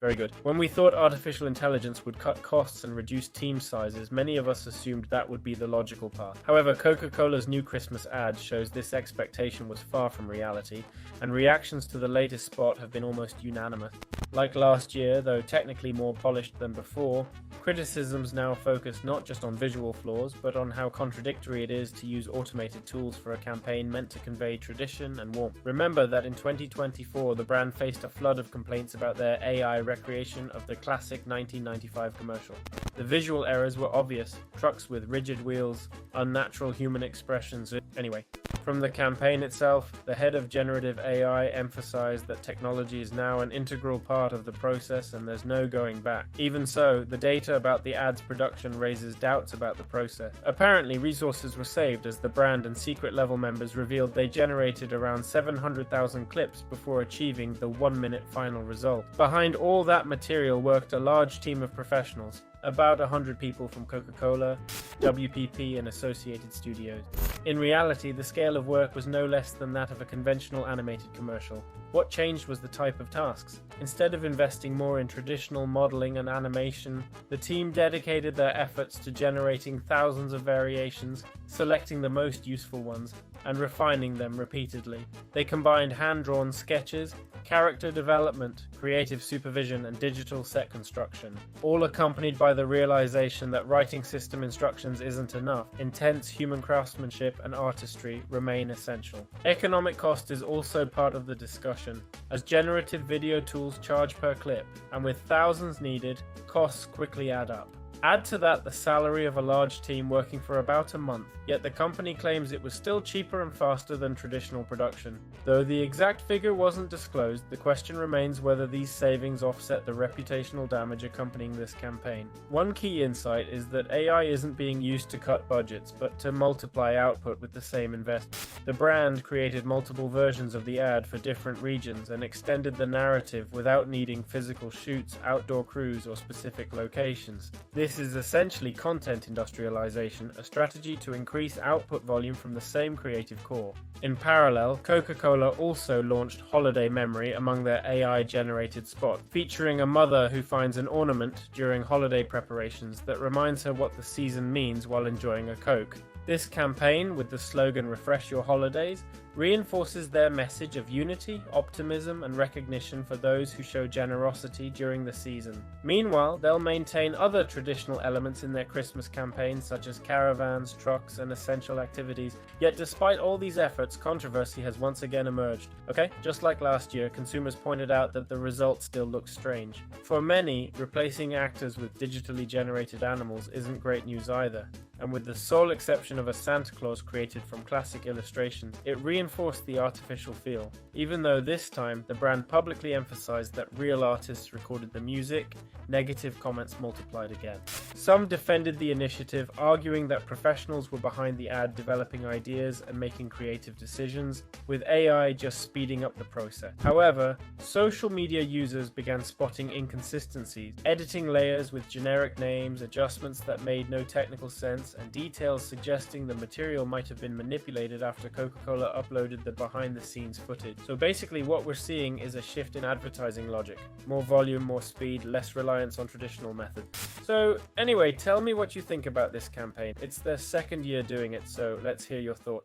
Very good. When we thought artificial intelligence would cut costs and reduce team sizes, many of us assumed that would be the logical path. However, Coca-Cola's new Christmas ad shows this expectation was far from reality, and reactions to the latest spot have been almost unanimous. Like last year, though technically more polished than before, criticisms now focus not just on visual flaws, but on how contradictory it is to use automated tools for a campaign meant to convey tradition and warmth. Remember that in 2024, the brand faced a flood of complaints about their AI recreation of the classic 1995 commercial. The visual errors were obvious: trucks with rigid wheels, unnatural human expressions. Anyway, from the campaign itself, the head of generative AI emphasized that technology is now an integral part of the process and there's no going back. Even so, the data about the ad's production raises doubts about the process. Apparently, resources were saved as the brand and secret level members revealed they generated around 700,000 clips before achieving the 1-minute final result. Behind all that material worked a large team of professionals, about 100 people from Coca-Cola, WPP, and associated studios. In reality, the scale of work was no less than that of a conventional animated commercial. What changed was the type of tasks. Instead of investing more in traditional modeling and animation, the team dedicated their efforts to generating thousands of variations, selecting the most useful ones, and refining them repeatedly. They combined hand-drawn sketches, character development, creative supervision, and digital set construction, all accompanied by the realization that writing system instructions isn't enough. Intense human craftsmanship and artistry remain essential. Economic cost is also part of the discussion, as generative video tools charge per clip, and with thousands needed, costs quickly add up. Add to that the salary of a large team working for about a month, yet the company claims it was still cheaper and faster than traditional production. Though the exact figure wasn't disclosed, the question remains whether these savings offset the reputational damage accompanying this campaign. One key insight is that AI isn't being used to cut budgets, but to multiply output with the same investment. The brand created multiple versions of the ad for different regions and extended the narrative without needing physical shoots, outdoor crews, or specific locations. This is essentially content industrialization, a strategy to increase output volume from the same creative core. In parallel, Coca-Cola also launched Holiday Memory among their AI-generated spots, featuring a mother who finds an ornament during holiday preparations that reminds her what the season means while enjoying a Coke. This campaign, with the slogan "Refresh Your Holidays," reinforces their message of unity, optimism, and recognition for those who show generosity during the season. Meanwhile, they'll maintain other traditional elements in their Christmas campaigns, such as caravans, trucks, and essential activities. Yet despite all these efforts, controversy has once again emerged. Okay, just like last year, consumers pointed out that the results still look strange. For many, replacing actors with digitally generated animals isn't great news either. And with the sole exception of a Santa Claus created from classic illustrations, it reinforced the artificial feel, even though this time the brand publicly emphasized that real artists recorded the music. Negative comments multiplied again. Some defended the initiative, arguing that professionals were behind the ad developing ideas and making creative decisions, with AI just speeding up the process. However, social media users began spotting inconsistencies, editing layers with generic names, adjustments that made no technical sense, and details suggesting the material might have been manipulated after Coca-Cola uploaded the behind-the-scenes footage. So basically what we're seeing is a shift in advertising logic. More volume, more speed, less reliance on traditional methods. So anyway, tell me what you think about this campaign. It's their second year doing it, so let's hear your thoughts.